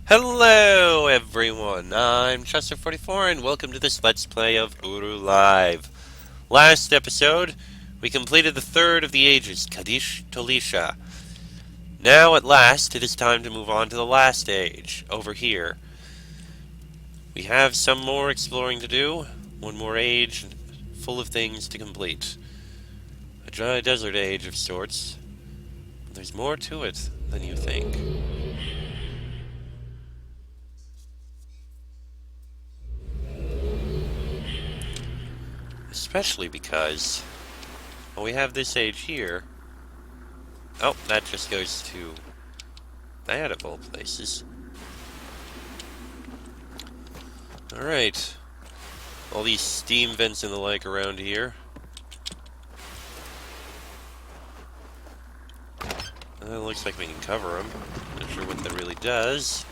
Hello everyone, I'm Chester44 and welcome to this Let's Play of UruLive. Last episode, we completed the third of the ages, Kadish Tolisha. Now at last, it is time to move on to the last age, over here. We have some more exploring to do, one more age, full of things to complete. A dry desert age of sorts. There's more to it than you think. Especially because, well, we have this age here. Oh, that just goes to that of all places. Alright. All these steam vents and the like around here. Looks like we can cover them. Not sure what that really does.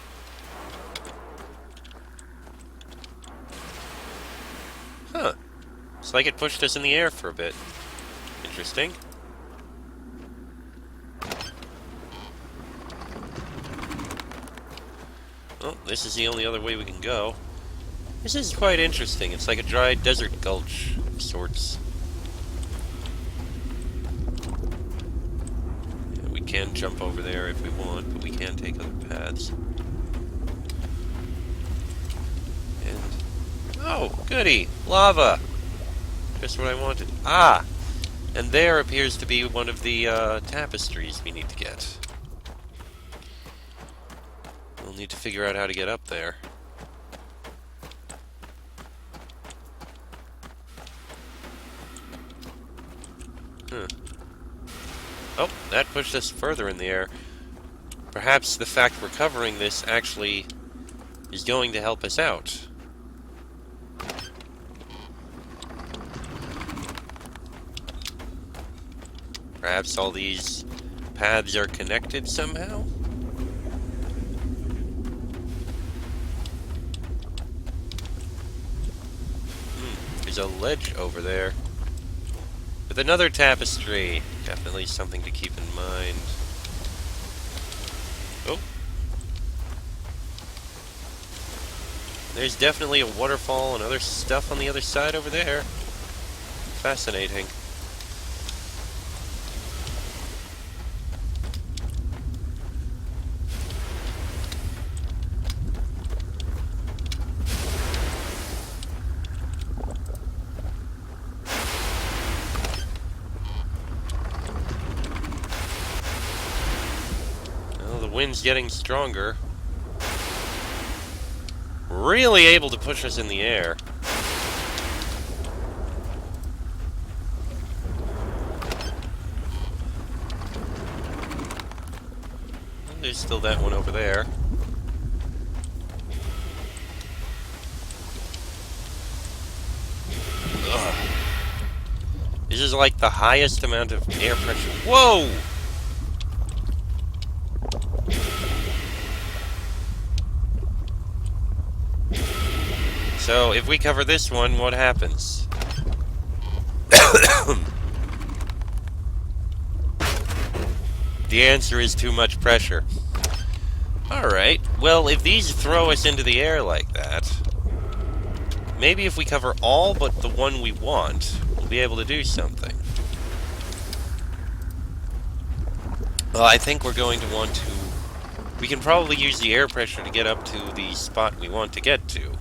Huh. It's like it pushed us in the air for a bit. Interesting. Well, this is the only other way we can go. This is quite interesting. It's like a dry desert gulch of sorts. Yeah, we can jump over there if we want, but we can take other paths. And... oh, goody! Lava! Just what I wanted. Ah! And there appears to be one of the tapestries we need to get. We'll need to figure out how to get up there. Oh, that pushed us further in the air. Perhaps the fact we're covering this actually is going to help us out. Perhaps all these paths are connected somehow? There's a ledge over there. With another tapestry. Definitely something to keep in mind. Oh. There's definitely a waterfall and other stuff on the other side over there. Fascinating. Wind's getting stronger. Really able to push us in the air. There's still that one over there. Ugh. This is like the highest amount of air pressure. Whoa! So, if we cover this one, what happens? The answer is too much pressure. Alright, well, if these throw us into the air like that, maybe if we cover all but the one we want, we'll be able to do something. Well, I think we're going to want to... we can probably use the air pressure to get up to the spot we want to get to.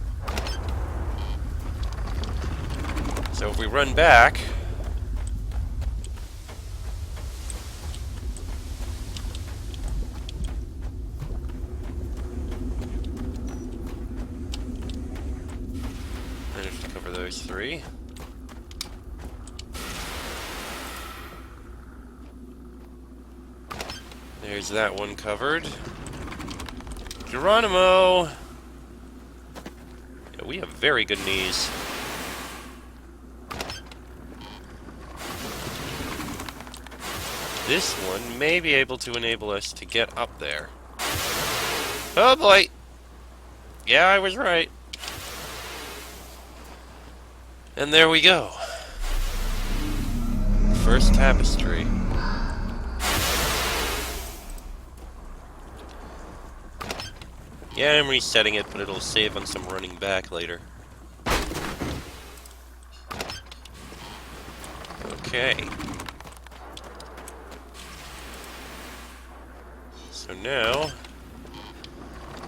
So if we run back... manage to cover those three. There's that one covered. Geronimo! Yeah, we have very good knees. This one may be able to enable us to get up there. Oh boy! Yeah, I was right. And there we go. First tapestry. Yeah, I'm resetting it, but it'll save on some running back later. Okay. So now,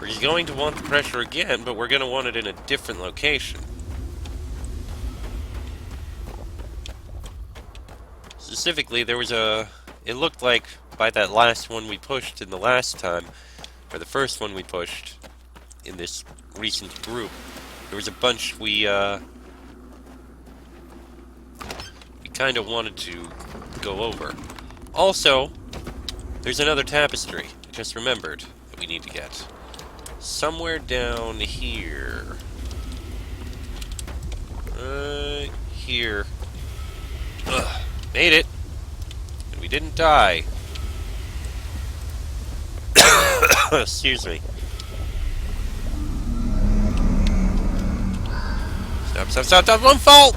we're going to want the pressure again, but we're going to want it in a different location. Specifically, there was it looked like by that last one we pushed in the last time, or the first one we pushed in this recent group, there was a bunch we kind of wanted to go over. Also, there's another tapestry, I just remembered, that we need to get. Somewhere down here. Here. Ugh, made it! And we didn't die. Excuse me. Stop, stop, stop, stop, don't fall!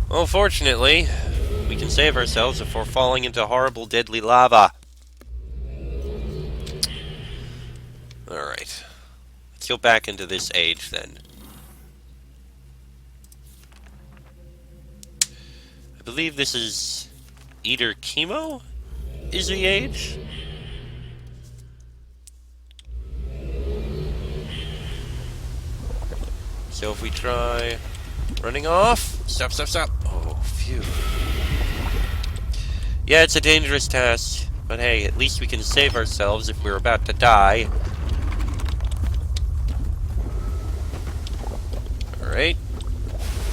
Well, fortunately, we can save ourselves before falling into horrible, deadly lava. Alright. Let's go back into this age, then. I believe this is Eater Chemo? Is the age? So if we try running off... Stop, stop, stop! Oh, phew. Yeah, it's a dangerous task, but hey, at least we can save ourselves if we're about to die. Alright.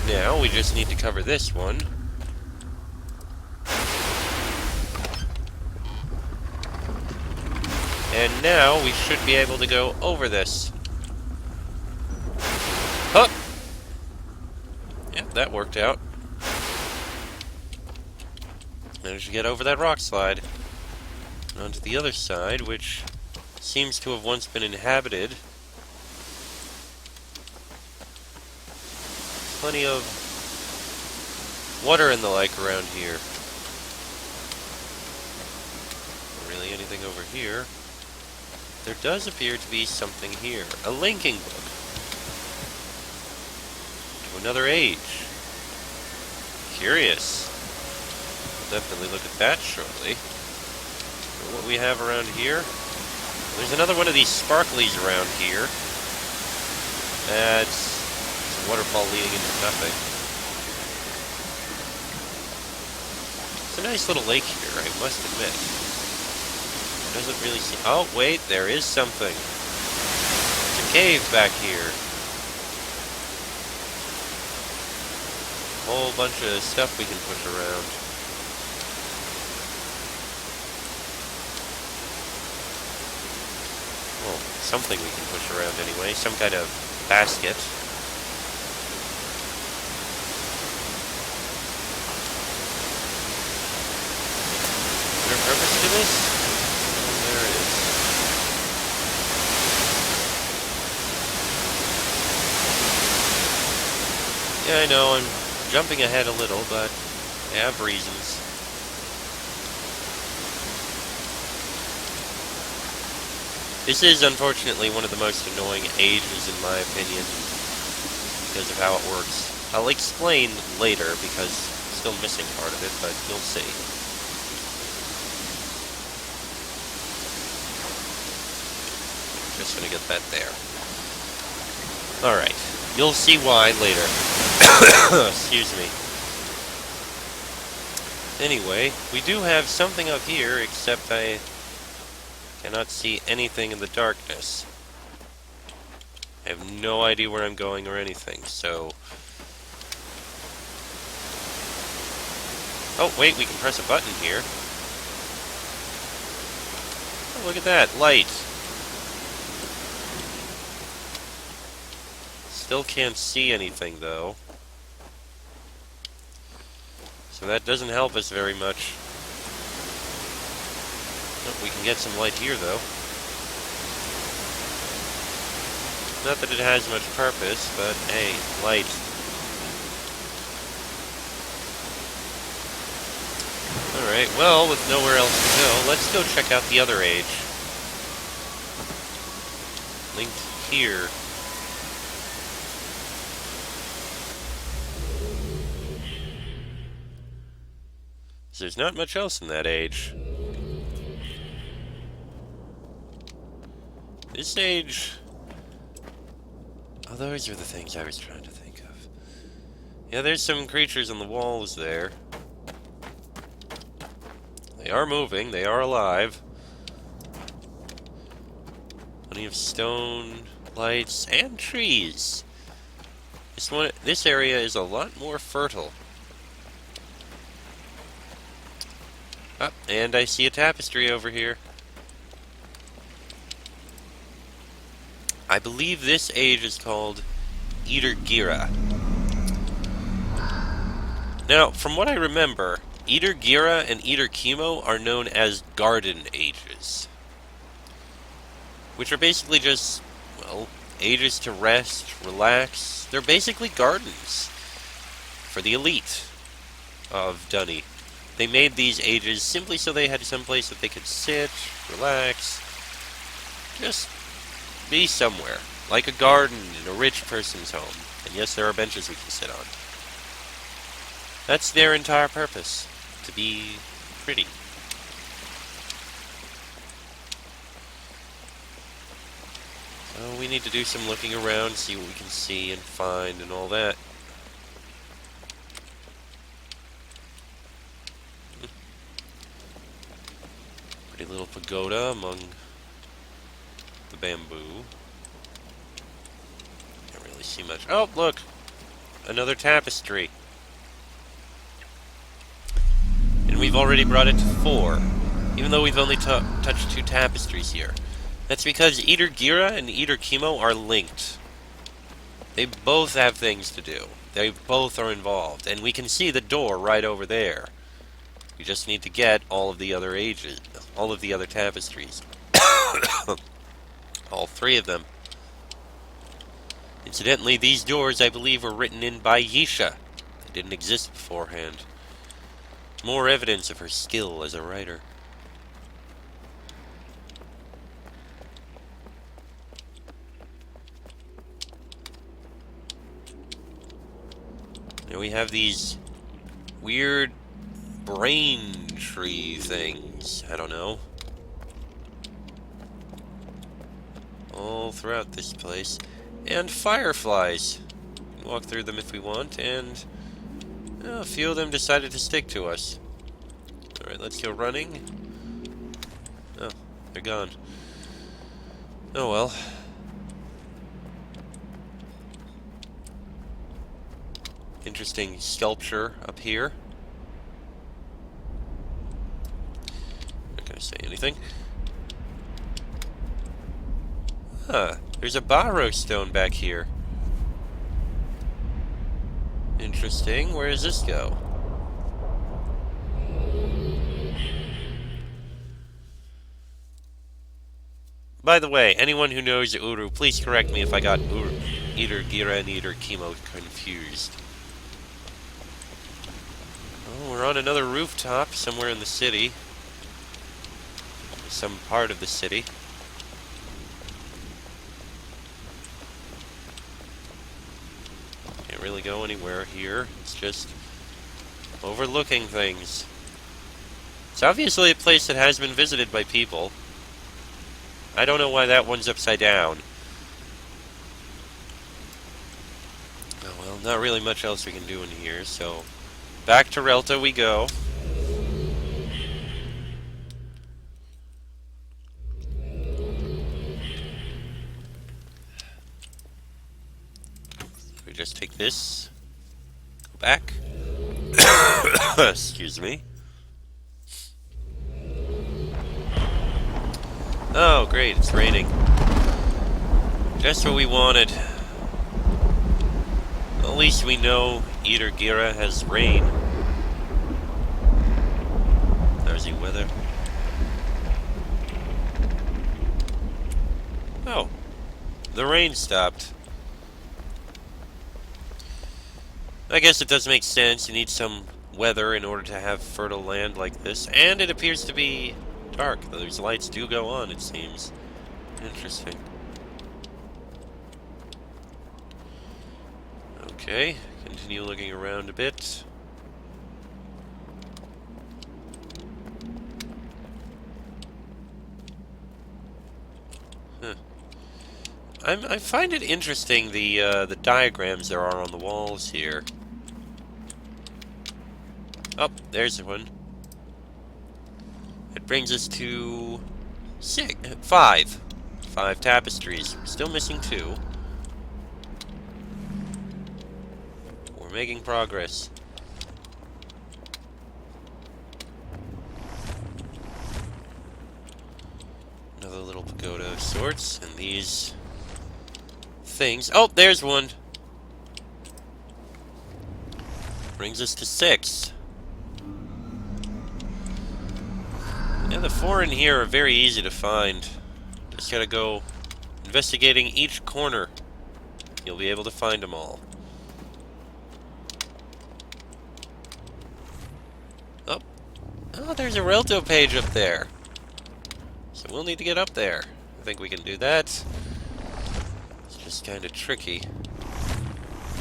Now, we just need to cover this one. And now, we should be able to go over this. Huh! Yep, that worked out. Managed to get over that rock slide. Onto the other side, which seems to have once been inhabited. Plenty of water and the like around here. Not really anything over here. There does appear to be something here. A linking book. To another age. Curious. We'll definitely look at that shortly. What we have around here. There's another one of these sparklies around here. That's a waterfall leading into nothing. It's a nice little lake here, I must admit. It doesn't really seem... Oh, wait, there is something. There's a cave back here. A whole bunch of stuff we can push around. Well, something we can push around anyway. Some kind of basket. Is there a purpose to this? Oh, there it is. Yeah, I know, I'm jumping ahead a little, but I have reasons. This is, unfortunately, one of the most annoying ages, in my opinion, because of how it works. I'll explain later, because I'm still missing part of it, but you'll see. Just gonna get that there. Alright. You'll see why later. Excuse me. Anyway, we do have something up here, except I cannot see anything in the darkness. I have no idea where I'm going or anything, so... Oh, wait, we can press a button here. Oh, look at that, light. Still can't see anything, though. So that doesn't help us very much. Oh, we can get some light here, though. Not that it has much purpose, but hey, light. Alright, well, with nowhere else to go, let's go check out the other age. Linked here. So there's not much else in that age. This age... Oh, those are the things I was trying to think of. Yeah, there's some creatures on the walls there. They are moving, they are alive. Plenty of stone, lights, and trees. This area is a lot more fertile. Ah, and I see a tapestry over here. I believe this age is called Gira. Now, from what I remember, Gira and Chemo are known as garden ages, which are basically just, well, ages to rest, relax. They're basically gardens for the elite of Dunny. They made these ages simply so they had some place that they could sit, relax, just be somewhere, like a garden in a rich person's home. And yes, there are benches we can sit on. That's their entire purpose, to be pretty. So we need to do some looking around, see what we can see and find and all that. Pretty little pagoda among the bamboo. Can't really see much. Oh, look! Another tapestry. And we've already brought it to 4, even though we've only touched 2 tapestries here. That's because Gira and Chemo are linked. They both have things to do. They both are involved, and we can see the door right over there. We just need to get all of the other ages, all of the other tapestries. All 3 of them. Incidentally, these doors, I believe, were written in by Yisha. They didn't exist beforehand. More evidence of her skill as a writer. Now we have these weird brain tree things. I don't know. All throughout this place. And fireflies. We can walk through them if we want, and a few of them decided to stick to us. Alright, let's go running. Oh, they're gone. Oh well. Interesting sculpture up here. Not gonna say anything. Huh, there's a Barrow stone back here. Interesting. Where does this go? By the way, anyone who knows Uru, please correct me if I got Gira and Chemo confused. Oh, we're on another rooftop somewhere in the city. Some part of the city. Can't really go anywhere here. It's just overlooking things. It's obviously a place that has been visited by people. I don't know why that one's upside down. Oh well, not really much else we can do in here, so back to Relta we go. We just take this, go back. Excuse me. Oh, great, it's raining. Just what we wanted. At least we know Gira has rain. Lousy weather. Oh, the rain stopped. I guess it does make sense. You need some weather in order to have fertile land like this. And it appears to be dark. Those lights do go on, it seems. Interesting. Okay, continue looking around a bit. Huh. I find it interesting the diagrams there are on the walls here. Oh, there's one. It brings us to five. 5 tapestries. Still missing 2. We're making progress. Another little pagoda of sorts, and these things. Oh, there's one. Brings us to 6. Yeah, the 4 in here are very easy to find. Just gotta go investigating each corner. You'll be able to find them all. Oh, there's a Relto page up there. So we'll need to get up there. I think we can do that. It's just kind of tricky.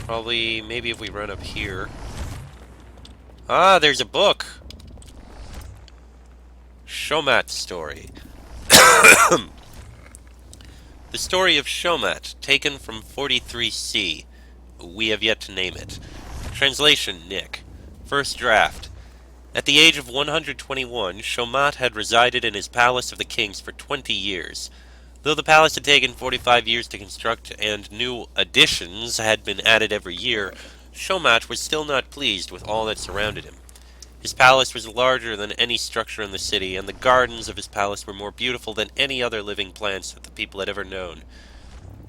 Probably, maybe if we run up here. Ah, there's a book! Shomat's story. The story of Shomat, taken from 43C. We have yet to name it. Translation, Nick. First draft. At the age of 121, Shomat had resided in his palace of the kings for 20 years. Though the palace had taken 45 years to construct and new additions had been added every year, Shomat was still not pleased with all that surrounded him. His palace was larger than any structure in the city, and the gardens of his palace were more beautiful than any other living plants that the people had ever known.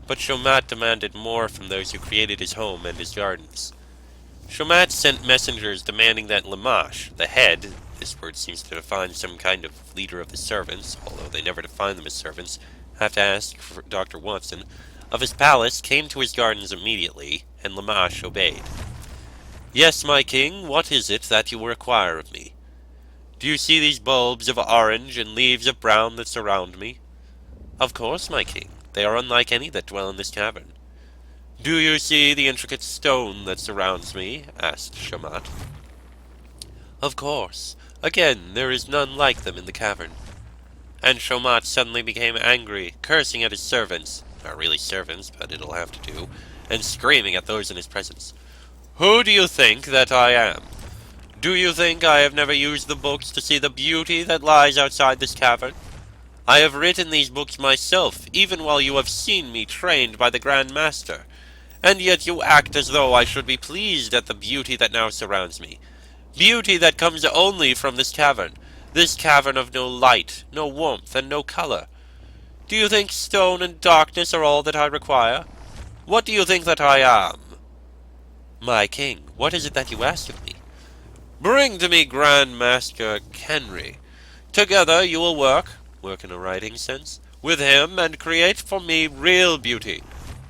But Shomat demanded more from those who created his home and his gardens. Shomat sent messengers demanding that Lamash, the head, this word seems to define some kind of leader of the servants, although they never define them as servants, have to ask for Dr. Watson, of his palace, came to his gardens immediately, and Lamash obeyed. Yes, my king, what is it that you require of me? Do you see these bulbs of orange and leaves of brown that surround me? Of course, my king. They are unlike any that dwell in this cavern. Do you see the intricate stone that surrounds me? Asked Shomat. Of course. Again, there is none like them in the cavern. And Shomat suddenly became angry, cursing at his servants, not really servants, but it'll have to do, and screaming at those in his presence. Who do you think that I am? Do you think I have never used the books to see the beauty that lies outside this cavern? I have written these books myself, even while you have seen me trained by the Grand Master, and yet you act as though I should be pleased at the beauty that now surrounds me. Beauty that comes only from this cavern of no light, no warmth, and no color. Do you think stone and darkness are all that I require? What do you think that I am? My king, what is it that you ask of me? Bring to me Grand Master Kenry. Together you will work in a writing sense, with him and create for me real beauty.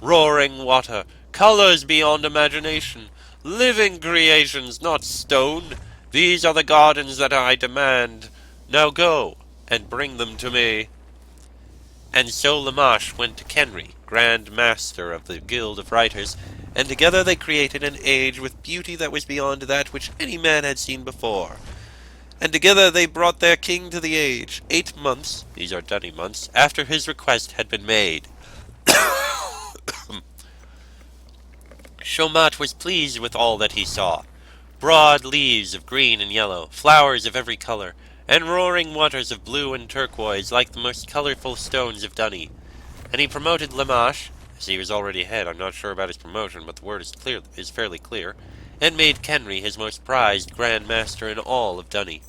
Roaring water, colors beyond imagination, living creations, not stone. These are the gardens that I demand. Now go, and bring them to me. And so Lamash went to Kenry, Grand Master of the Guild of Writers, and together they created an age with beauty that was beyond that which any man had seen before. And together they brought their king to the age, 8 months, these are Dunny months, after his request had been made. Shomat was pleased with all that he saw. Broad leaves of green and yellow, flowers of every color, and roaring waters of blue and turquoise like the most colorful stones of Dunny. And he promoted Lamash, as he was already ahead, I'm not sure about his promotion, but the word is fairly clear, and made Kenry his most prized Grand Master in all of Dunny.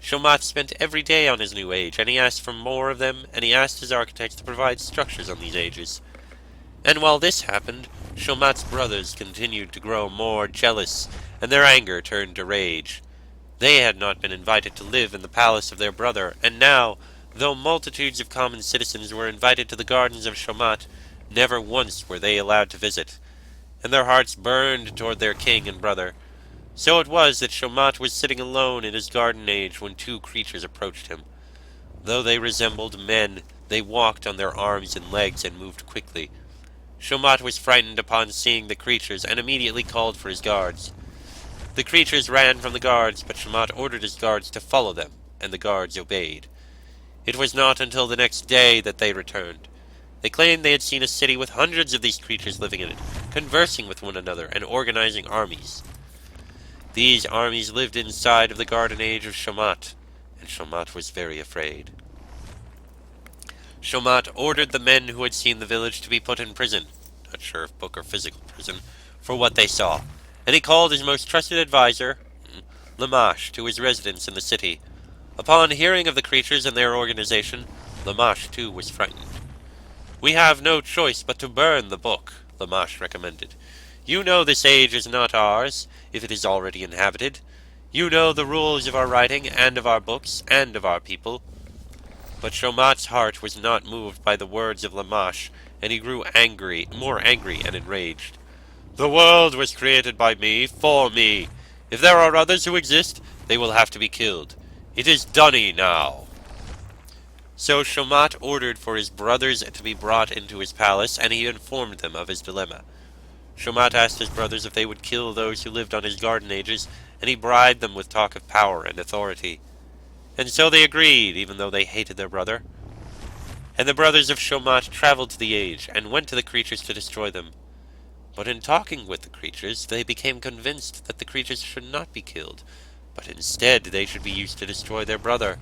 Shomat spent every day on his new age, and he asked for more of them, and he asked his architects to provide structures on these ages. And while this happened, Shomat's brothers continued to grow more jealous, and their anger turned to rage. They had not been invited to live in the palace of their brother, and now, though multitudes of common citizens were invited to the gardens of Shomat, never once were they allowed to visit, and their hearts burned toward their king and brother. So it was that Shomat was sitting alone in his garden age when two creatures approached him. Though they resembled men, they walked on their arms and legs and moved quickly. Shomat was frightened upon seeing the creatures and immediately called for his guards. The creatures ran from the guards, but Shomat ordered his guards to follow them, and the guards obeyed. It was not until the next day that they returned. They claimed they had seen a city with hundreds of these creatures living in it, conversing with one another and organizing armies. These armies lived inside of the garden age of Shomat, and Shomat was very afraid. Shomat ordered the men who had seen the village to be put in prison, not sure if book or physical prison, for what they saw, and he called his most trusted advisor, Lamash, to his residence in the city. Upon hearing of the creatures and their organization, Lamash too was frightened. "We have no choice but to burn the book," Lamash recommended. "You know this age is not ours, if it is already inhabited. You know the rules of our writing, and of our books, and of our people." But Shomat's heart was not moved by the words of Lamash, and he grew more angry and enraged. "The world was created by me, for me. If there are others who exist, they will have to be killed. It is done now." So Shomat ordered for his brothers to be brought into his palace, and he informed them of his dilemma. Shomat asked his brothers if they would kill those who lived on his garden ages, and he bribed them with talk of power and authority. And so they agreed, even though they hated their brother. And the brothers of Shomat traveled to the age, and went to the creatures to destroy them. But in talking with the creatures, they became convinced that the creatures should not be killed, but instead they should be used to destroy their brother.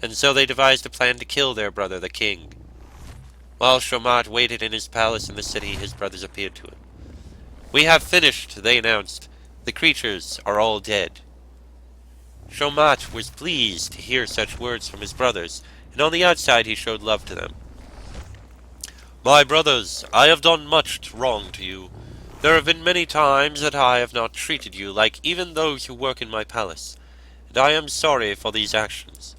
And so they devised a plan to kill their brother, the king. While Shomat waited in his palace in the city, his brothers appeared to him. "We have finished," they announced. "The creatures are all dead." Shomat was pleased to hear such words from his brothers, and on the outside he showed love to them. "My brothers, I have done much wrong to you. There have been many times that I have not treated you like even those who work in my palace, and I am sorry for these actions.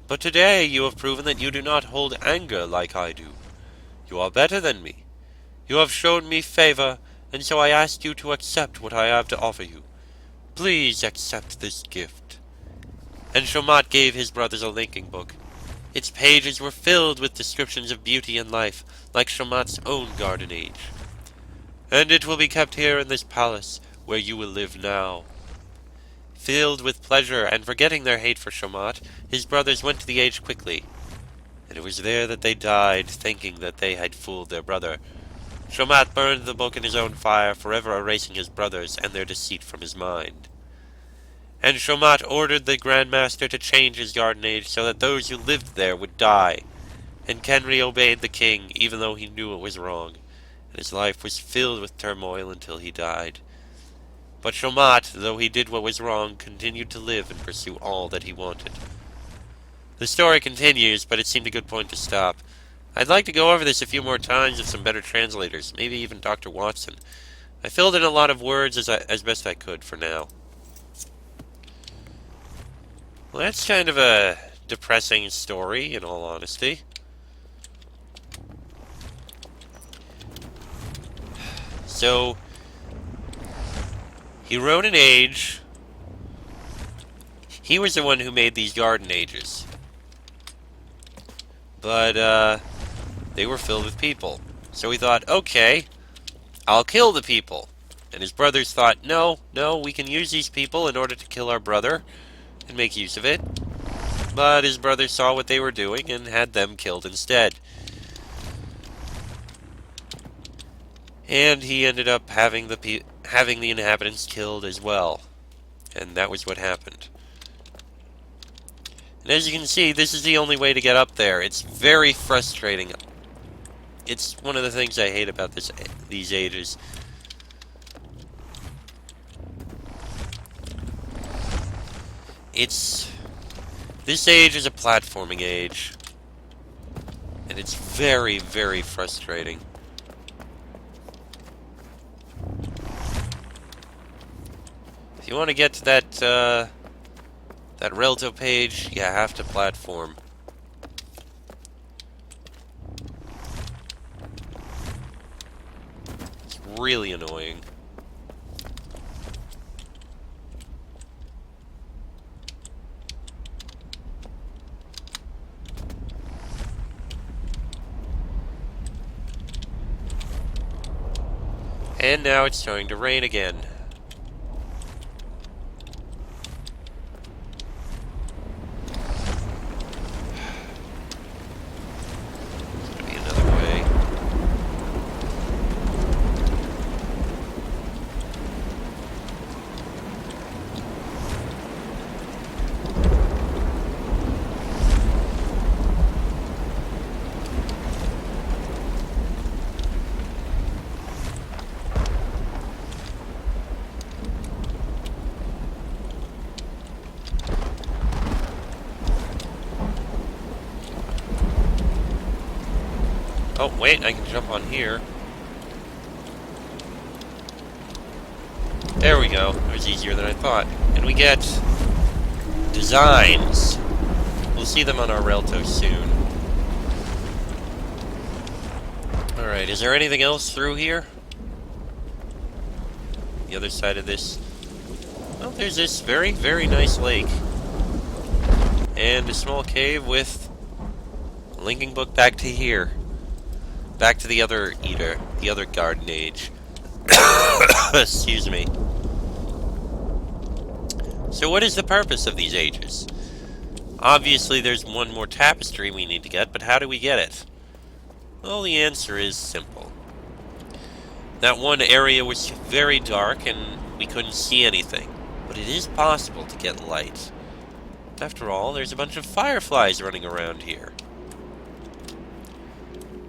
But today you have proven that you do not hold anger like I do. You are better than me. You have shown me favor, and so I ask you to accept what I have to offer you. Please accept this gift." And Shomat gave his brothers a linking book. Its pages were filled with descriptions of beauty and life, like Shomat's own garden age. "And it will be kept here in this palace, where you will live now." Filled with pleasure, and forgetting their hate for Shomat, his brothers went to the age quickly. And it was there that they died, thinking that they had fooled their brother. Shomat burned the book in his own fire, forever erasing his brothers and their deceit from his mind. And Shomat ordered the Grand Master to change his garden age so that those who lived there would die. And Kenri obeyed the king, even though he knew it was wrong, and his life was filled with turmoil until he died. But Shomat, though he did what was wrong, continued to live and pursue all that he wanted. The story continues, but it seemed a good point to stop. I'd like to go over this a few more times with some better translators, maybe even Dr. Watson. I filled in a lot of words as best I could for now. Well, that's kind of a depressing story, in all honesty. So, he wrote an age. He was the one who made these garden ages. But, they were filled with people. So he thought, okay, I'll kill the people. And his brothers thought, no, we can use these people in order to kill our brother and make use of it. But his brothers saw what they were doing and had them killed instead. And he ended up having the inhabitants killed as well. And that was what happened. And as you can see, this is the only way to get up there. It's very frustrating. It's one of the things I hate about these ages. This age is a platforming age. And it's very, very frustrating. If you want to get to that Relto page, you have to platform. It's really annoying. And now it's starting to rain again. There's gonna be another way. Oh, wait, I can jump on here. There we go. It was easier than I thought. And we get designs. We'll see them on our Relto soon. Alright, is there anything else through here? The other side of this. Well, there's this very, very nice lake. And a small cave with a linking book back to here. Back to the other Eater, the other Garden Age. Excuse me. So what is the purpose of these ages? Obviously there's one more tapestry we need to get, but how do we get it? Well, the answer is simple. That one area was very dark and we couldn't see anything, but it is possible to get light. After all, there's a bunch of fireflies running around here.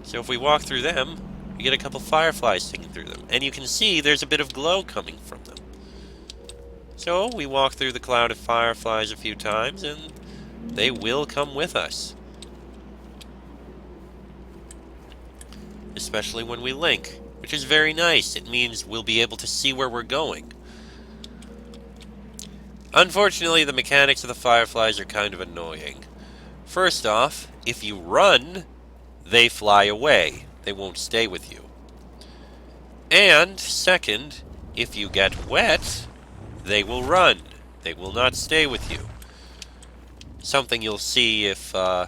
So if we walk through them, we get a couple fireflies sticking through them. And you can see there's a bit of glow coming from them. So we walk through the cloud of fireflies a few times, and they will come with us. Especially when we link, which is very nice. It means we'll be able to see where we're going. Unfortunately, the mechanics of the fireflies are kind of annoying. First off, if you run, they fly away. They won't stay with you. And second, if you get wet, they will run. They will not stay with you. Something you'll see if, yeah,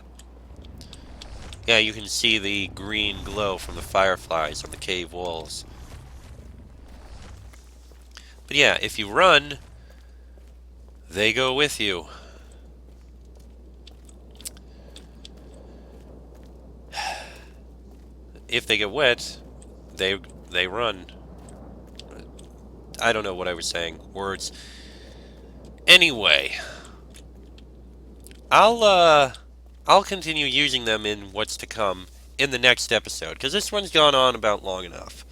you can see the green glow from the fireflies on the cave walls. But yeah, if you run, they go with you. If they get wet, they run. I don't know what I was saying. Words. Anyway, I'll continue using them in what's to come in the next episode, because this one's gone on about long enough.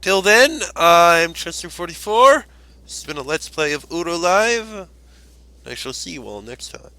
Till then, I'm Chester44. This has been a Let's Play of UruLive. I shall see you all next time.